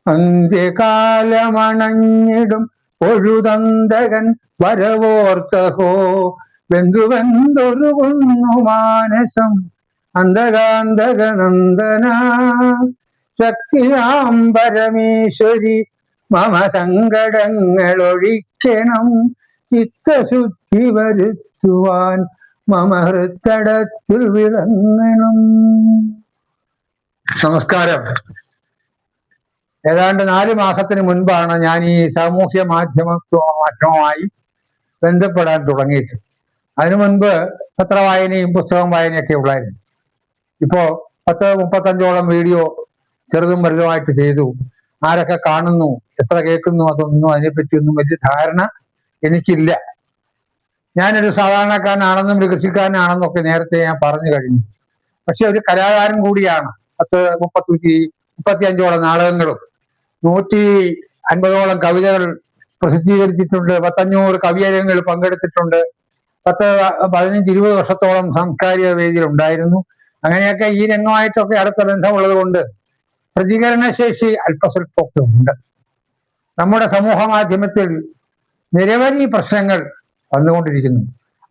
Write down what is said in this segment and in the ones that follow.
അന്ത്യകാലമണഞ്ഞിടും പൊഴുതന്തകൻ വരവോർത്തഹോ വെന്തുവെന്തൊരുകുന്നു മാനസം അന്തകാന്തകനന്ദന ശക്തിയാം പരമേശ്വരി മമ സങ്കടങ്ങളൊഴിക്കണം ചിത്തശുദ്ധി വരുത്തുവാൻ മമ ഹൃത്തടത്തിൽ വിളങ്ങണം. നമസ്കാരം. ഏതാണ്ട് 4 മാസത്തിന് മുൻപാണ് ഞാൻ ഈ സാമൂഹ്യ മാധ്യമവുമായി ബന്ധപ്പെടാൻ തുടങ്ങിയിട്ട്. അതിനു മുൻപ് പത്രവായനയും പുസ്തകം വായനയൊക്കെ ഉള്ളായിരുന്നു. ഇപ്പോ 10-35ഓളം വീഡിയോ ചെറുതും വലുതുമായിട്ട് ചെയ്തു. ആരൊക്കെ കാണുന്നു, എത്ര കേൾക്കുന്നു, അതൊന്നും അതിനെപ്പറ്റിയൊന്നും വലിയ ധാരണ എനിക്കില്ല. ഞാനൊരു സാധാരണക്കാരനാണെന്നും ഒരു കൃഷിക്കാരനാണെന്നും ഒക്കെ നേരത്തെ ഞാൻ പറഞ്ഞു കഴിഞ്ഞു. പക്ഷെ ഒരു കലാകാരൻ കൂടിയാണ്. 35ഓളം നാടകങ്ങളും 150ഓളം കവിതകൾ പ്രസിദ്ധീകരിച്ചിട്ടുണ്ട്. 500 കവിയരങ്ങളിൽ പങ്കെടുത്തിട്ടുണ്ട്. 10-15-20 വർഷത്തോളം സാംസ്കാരിക വേദിയിൽ ഉണ്ടായിരുന്നു. അങ്ങനെയൊക്കെ ഈ രംഗമായിട്ടൊക്കെ അടുത്ത ബന്ധമുള്ളത് കൊണ്ട് പ്രതികരണശേഷി അല്പസ്വല്പമൊക്കെ ഉണ്ട്. നമ്മുടെ സമൂഹ മാധ്യമത്തിൽ നിരവധി പ്രശ്നങ്ങൾ വന്നുകൊണ്ടിരിക്കുന്നു.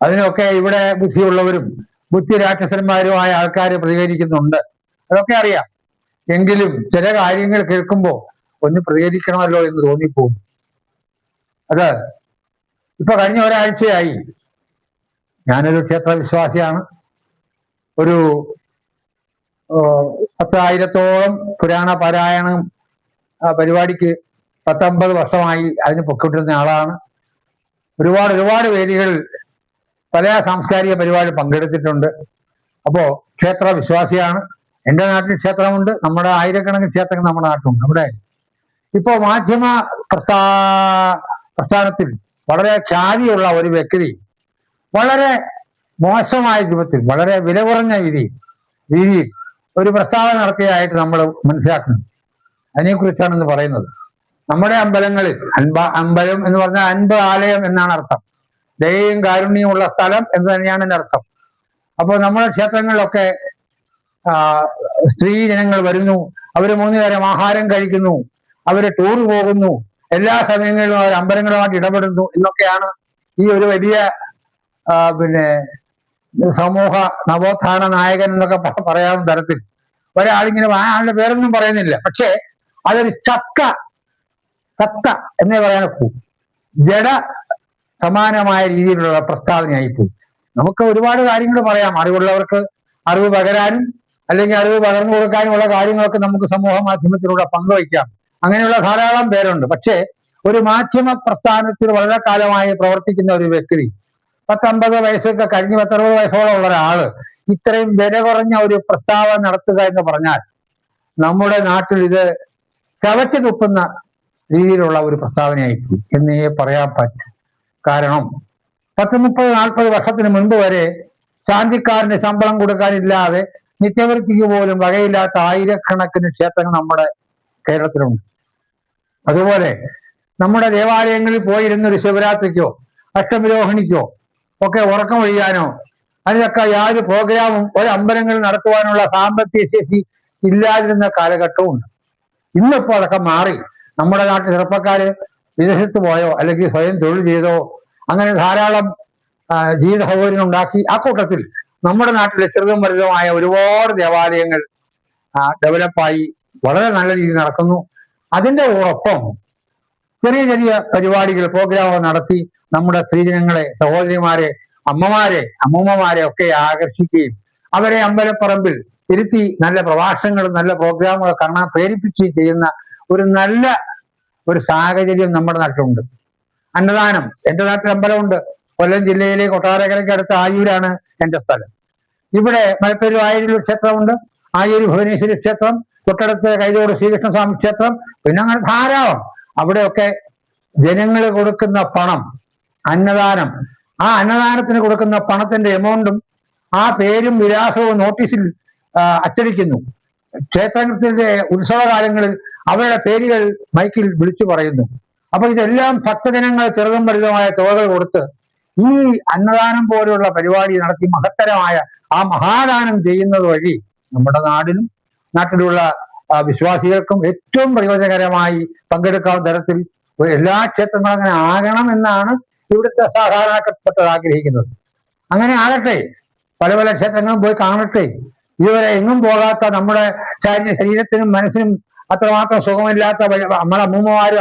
അതിനൊക്കെ ഇവിടെ ബുദ്ധിയുള്ളവരും ബുദ്ധിരാക്ഷസന്മാരുമായ ആൾക്കാർ പ്രതികരിക്കുന്നുണ്ട്. അതൊക്കെ അറിയാം. എങ്കിലും ചില കാര്യങ്ങൾ കേൾക്കുമ്പോൾ ഒന്ന് പ്രതികരിക്കണമല്ലോ എന്ന് തോന്നിപ്പോകും. അത് ഇപ്പൊ കഴിഞ്ഞ ഒരാഴ്ചയായി ഞാനൊരു ക്ഷേത്രവിശ്വാസിയാണ്. ഒരു 10,000ഓളം പുരാണ പാരായണം പരിപാടിക്ക് 10-50 വർഷമായി അതിന് പൊക്കിട്ടിരുന്ന ആളാണ്. ഒരുപാട് വേദികളിൽ പല സാംസ്കാരിക പരിപാടി പങ്കെടുത്തിട്ടുണ്ട്. അപ്പോ ക്ഷേത്ര വിശ്വാസിയാണ്. എൻ്റെ നാട്ടിൽ ക്ഷേത്രമുണ്ട്. നമ്മുടെ ആയിരക്കണക്കിന് ക്ഷേത്രങ്ങൾ നമ്മുടെ നാട്ടിലുണ്ട്. അവിടെ ഇപ്പോ മാധ്യമ പ്രസ്ഥാനത്തിൽ വളരെ ഖ്യാതിയുള്ള ഒരു വ്യക്തി വളരെ മോശമായ രൂപത്തിൽ, വളരെ വില കുറഞ്ഞ രീതിയിൽ ഒരു പ്രസ്താവന നടത്തിയതായിട്ട് നമ്മൾ മനസ്സിലാക്കുന്നു. അതിനെക്കുറിച്ചാണ് ഇന്ന് പറയുന്നത്. നമ്മുടെ അമ്പലങ്ങളിൽ അമ്പലം എന്ന് പറഞ്ഞാൽ അൻപ് ആലയം എന്നാണ് അർത്ഥം. ദയയും കാരുണ്യമുള്ള സ്ഥലം എന്ന് തന്നെയാണ് എൻ്റെ അർത്ഥം. അപ്പോൾ നമ്മുടെ ക്ഷേത്രങ്ങളിലൊക്കെ സ്ത്രീ ജനങ്ങൾ വരുന്നു, അവർ 3 നേരം ആഹാരം കഴിക്കുന്നു, അവര് ടൂർ പോകുന്നു, എല്ലാ സമയങ്ങളിലും അവർ അമ്പലങ്ങളുമായിട്ട് ഇടപെടുന്നു എന്നൊക്കെയാണ് ഈ ഒരു വലിയ സമൂഹ നവോത്ഥാന നായകൻ എന്നൊക്കെ പറയാവുന്ന തരത്തിൽ ഒരാളിങ്ങനെ ആളുടെ പേരൊന്നും പറയുന്നില്ല. പക്ഷേ അതൊരു ചക്ക എന്നേ പറയാനൊക്കൂ. ജഡ സമാനമായ രീതിയിലുള്ള പ്രസ്താവനയായിപ്പോയി. നമുക്ക് ഒരുപാട് കാര്യങ്ങൾ പറയാം. അറിവുള്ളവർക്ക് അറിവ് പകരാനും അല്ലെങ്കിൽ അറിവ് പകർന്നു കൊടുക്കാനുമുള്ള കാര്യങ്ങളൊക്കെ നമുക്ക് സമൂഹ മാധ്യമത്തിലൂടെ പങ്കുവയ്ക്കാം. അങ്ങനെയുള്ള ധാരാളം പേരുണ്ട്. പക്ഷേ ഒരു മാധ്യമ പ്രസ്ഥാനത്തിൽ വളരെ കാലമായി പ്രവർത്തിക്കുന്ന ഒരു വ്യക്തി, 10-50 വയസ്സൊക്കെ കഴിഞ്ഞ് 10-60 വയസ്സോളം ഉള്ള ഒരാള് ഇത്രയും വില കുറഞ്ഞ ഒരു പ്രസ്താവന നടത്തുക എന്ന് പറഞ്ഞാൽ നമ്മുടെ നാട്ടിൽ ഇത് ചവച്ചു തുപ്പുന്ന രീതിയിലുള്ള ഒരു പ്രസ്താവനയായിരിക്കും എന്നേ പറയാൻ പറ്റും. കാരണം 10-30-40 വർഷത്തിന് മുൻപ് വരെ ശാന്തിക്കാരന് ശമ്പളം കൊടുക്കാനില്ലാതെ നിത്യവൃത്തിക്ക് പോലും വകയില്ലാത്ത ആയിരക്കണക്കിന് ക്ഷേത്രങ്ങൾ നമ്മുടെ കേരളത്തിലുണ്ട്. അതുപോലെ നമ്മുടെ ദേവാലയങ്ങളിൽ പോയിരുന്നൊരു ശിവരാത്രിക്കോ അഷ്ടമിരോഹിണിക്കോ ഒക്കെ ഉറക്കം ഒഴിയാനോ അതിനൊക്കെ യാതൊരു പ്രോഗ്രാമും അമ്പലങ്ങളിൽ നടത്തുവാനുള്ള സാമ്പത്തിക ശേഷി ഇല്ലാതിരുന്ന കാലഘട്ടമുണ്ട്. ഇന്നിപ്പോൾ അതൊക്കെ മാറി. നമ്മുടെ നാട്ടിൽ ചെറുപ്പക്കാര് വിദേശത്ത് പോയോ അല്ലെങ്കിൽ സ്വയം തൊഴിൽ ചെയ്തോ അങ്ങനെ ധാരാളം ജീവിത സൗകര്യം ഉണ്ടാക്കി. ആ കൂട്ടത്തിൽ നമ്മുടെ നാട്ടിലെ ചെറുതും വലുതുമായ ഒരുപാട് ദേവാലയങ്ങൾ ഡെവലപ്പായി വളരെ നല്ല രീതിയിൽ നടക്കുന്നു. അതിൻ്റെ ഒപ്പം ചെറിയ പരിപാടികൾ, പ്രോഗ്രാമുകൾ നടത്തി നമ്മുടെ സ്ത്രീജനങ്ങളെ, സഹോദരിമാരെ, അമ്മൂമ്മമാരെ ഒക്കെ ആകർഷിക്കുകയും അവരെ അമ്പലപ്പറമ്പിൽ ഇരുത്തി നല്ല പ്രഭാഷണങ്ങളും നല്ല പ്രോഗ്രാമുകൾ കാണാൻ പ്രേരിപ്പിക്കുകയും ചെയ്യുന്ന ഒരു സാഹചര്യം നമ്മുടെ നാട്ടിലുണ്ട്. അന്നദാനം. എൻ്റെ നാട്ടിൽ അമ്പലമുണ്ട്. കൊല്ലം ജില്ലയിലെ കൊട്ടാരക്കരയ്ക്ക് അടുത്ത ആയൂരാണ് എൻ്റെ സ്ഥലം. ഇവിടെ മലപ്പേര് ആയൂരിൽ ക്ഷേത്രമുണ്ട്. ആയൂര് ഭുവനേശ്വരി ക്ഷേത്രം, തൊട്ടടുത്ത് കൈതോട് ശ്രീകൃഷ്ണസ്വാമി ക്ഷേത്രം, പിന്നെ അങ്ങനെ ധാരാളം. അവിടെയൊക്കെ ജനങ്ങൾ കൊടുക്കുന്ന പണം, അന്നദാനം, ആ അന്നദാനത്തിന് കൊടുക്കുന്ന പണത്തിന്റെ എമൗണ്ടും ആ പേരും വിലാസവും നോട്ടീസിൽ അച്ചടിക്കുന്നു. ക്ഷേത്രത്തിന്റെ ഉത്സവകാലങ്ങളിൽ അവരുടെ പേരുകൾ മൈക്കിൽ വിളിച്ചു പറയുന്നു. അപ്പൊ ഇതെല്ലാം ഭക്തജനങ്ങൾ ചെറുതും വലുതുമായ തുകകൾ കൊടുത്ത് ഈ അന്നദാനം പോലെയുള്ള പരിപാടി നടത്തി മഹത്തരമായ ആ മഹാദാനം ചെയ്യുന്നത് വഴി നമ്മുടെ നാട്ടിലുള്ള വിശ്വാസികൾക്കും ഏറ്റവും പ്രയോജനകരമായി പങ്കെടുക്കാവുന്ന തരത്തിൽ എല്ലാ ക്ഷേത്രങ്ങളും അങ്ങനെ ആകണം എന്നാണ് ഇവിടുത്തെ സാധാരണപ്പെട്ടവർ ആഗ്രഹിക്കുന്നത്. അങ്ങനെ ആകട്ടെ, പല പല ക്ഷേത്രങ്ങളും പോയി കാണട്ടെ. ഇതുവരെ എങ്ങും പോകാത്ത നമ്മുടെ ശരീരത്തിനും മനസ്സിനും അത്രമാത്രം സുഖമില്ലാത്ത നമ്മുടെ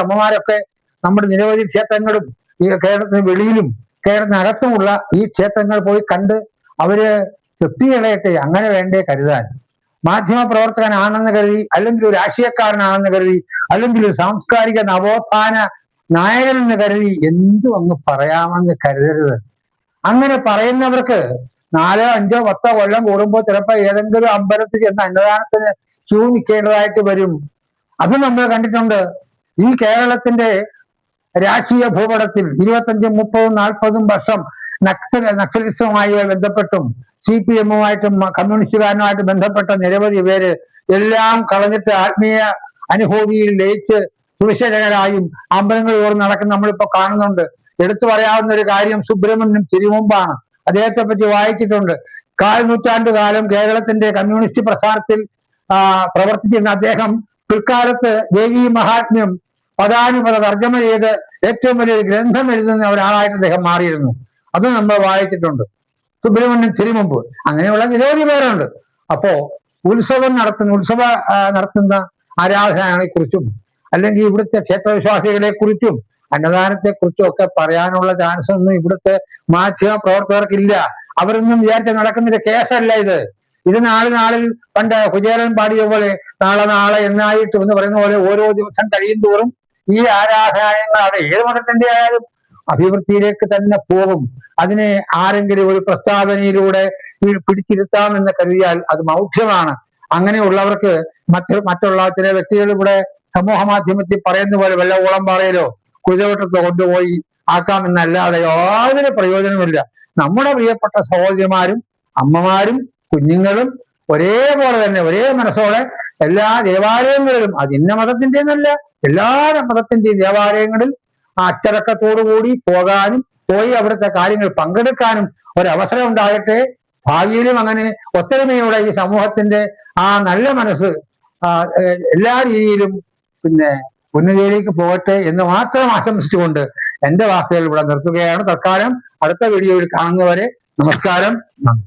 അമ്മമാരൊക്കെ നമ്മുടെ നിരവധി ക്ഷേത്രങ്ങളും ഈ കേരളത്തിന് വെളിയിലും കേരളത്തിനകത്തുമുള്ള ഈ ക്ഷേത്രങ്ങൾ പോയി കണ്ട് അവര് തൃപ്തികളയട്ടെ. അങ്ങനെ വേണ്ടേ കരുതാൻ. മാധ്യമ പ്രവർത്തകനാണെന്ന് കരുതി, അല്ലെങ്കിൽ ഒരു രാഷ്ട്രീയക്കാരനാണെന്ന് കരുതി, അല്ലെങ്കിൽ ഒരു സാംസ്കാരിക നവോത്ഥാന നായകനെന്ന് കരുതി എന്തും അങ്ങ് പറയാമെന്ന് കരുതരുത്. അങ്ങനെ പറയുന്നവർക്ക് 4, 5, 10 കൊല്ലം കൂടുമ്പോൾ ചിലപ്പോൾ ഏതെങ്കിലും അമ്പലത്തിൽ ചെന്ന് അന്നദാനത്തിന് ക്യൂ നിൽക്കേണ്ടതായിട്ട് വരും. അത് നമ്മൾ കണ്ടിട്ടുണ്ട്. ഈ കേരളത്തിന്റെ രാഷ്ട്രീയ ഭൂപടത്തിൽ 25, 30, 40 വർഷം നക്സലിസവുമായി ബന്ധപ്പെട്ടും CPM-ഉമായിട്ടും കമ്മ്യൂണിസ്റ്റുകാരനുമായിട്ട് ബന്ധപ്പെട്ട നിരവധി പേര് എല്ലാം കളഞ്ഞിട്ട് ആത്മീയ അനുഭൂതിയിൽ ലയിച്ച് സുവിശേഷകരായും അമ്പലങ്ങൾ ഓർന്ന് നടക്കുന്ന നമ്മളിപ്പോ കാണുന്നുണ്ട്. എടുത്തു പറയാവുന്ന ഒരു കാര്യം സുബ്രഹ്മണ്യം തിരുമുമ്പാണ്. അദ്ദേഹത്തെ പറ്റി വായിച്ചിട്ടുണ്ട്. 1/4 നൂറ്റാണ്ട് കാലം കേരളത്തിന്റെ കമ്മ്യൂണിസ്റ്റ് പ്രസ്ഥാനത്തിൽ പ്രവർത്തിച്ചിരുന്ന അദ്ദേഹം പിൽക്കാലത്ത് ദേവി മഹാത്മ്യം പദാനുപത തർജ്ജമ ചെയ്ത് ഏറ്റവും വലിയൊരു ഗ്രന്ഥം എഴുതുന്ന ഒരാളായിട്ട് അദ്ദേഹം മാറിയിരുന്നു. അത് നമ്മൾ വായിച്ചിട്ടുണ്ട്. സുബ്രഹ്മണ്യം തിരുമുമ്പ്, അങ്ങനെയുള്ള നിരവധി പേരുണ്ട്. അപ്പോ ഉത്സവ നടത്തുന്ന ആരാധനകളെ കുറിച്ചും അല്ലെങ്കിൽ ഇവിടുത്തെ ക്ഷേത്രവിശ്വാസികളെ കുറിച്ചും അന്നദാനത്തെ കുറിച്ചും ഒക്കെ പറയാനുള്ള ചാൻസ് ഒന്നും ഇവിടുത്തെ മാധ്യമ പ്രവർത്തകർക്കില്ല. അവരൊന്നും വിചാരിച്ച നടക്കുന്നൊരു കേസല്ല ഇത്. ഇത് നാളിൽ പണ്ട് കുചേരൻ പാടിയ പോലെ നാളെ എന്നായിട്ട് എന്ന് പറയുന്ന പോലെ ഓരോ ദിവസം കഴിയും തോറും ഈ ആരാധനാലയങ്ങൾ അത് ഏത് മതത്തിന്റെ ആയാലും അഭിവൃദ്ധിയിലേക്ക് തന്നെ പോകും. അതിനെ ആരെങ്കിലും ഒരു പ്രസ്താവനയിലൂടെ പിടിച്ചിരുത്താമെന്ന് കരുതിയാൽ അത് മൗഢ്യമാണ്. അങ്ങനെയുള്ളവർക്ക് മറ്റുള്ള ചില വ്യക്തികൾ ഇവിടെ സമൂഹ മാധ്യമത്തിൽ പറയുന്ന പോലെ വല്ല ഊളംപാറയിലോ കുതിരവട്ടത്തോ കൊണ്ടുപോയി ആക്കാമെന്നല്ലാതെ യാതൊരു പ്രയോജനമില്ല. നമ്മുടെ പ്രിയപ്പെട്ട സഹോദരിമാരും അമ്മമാരും കുഞ്ഞുങ്ങളും ഒരേപോലെ തന്നെ ഒരേ മനസ്സോടെ എല്ലാ ദേവാലയങ്ങളിലും, അത് ഇന്ന മതത്തിന്റെ എന്നല്ല, എല്ലാ മതത്തിന്റെയും ദേവാലയങ്ങളിൽ അച്ചടക്കത്തോടുകൂടി പോകാനും പോയി അവിടുത്തെ കാര്യങ്ങൾ പങ്കെടുക്കാനും ഒരവസരം ഉണ്ടാകട്ടെ. ഭാവിയിലും അങ്ങനെ ഒത്തൊരുമയോടെ ഈ സമൂഹത്തിന്റെ ആ നല്ല മനസ്സ് എല്ലാ രീതിയിലും ഉന്നതിയിലേക്ക് പോകട്ടെ എന്ന് മാത്രം ആശംസിച്ചുകൊണ്ട് എന്റെ വാക്കുകൾ ഇവിടെ നിർത്തുകയാണ്. തൽക്കാലം അടുത്ത വീഡിയോയിൽ കാണുന്നവരെ നമസ്കാരം, നന്ദി.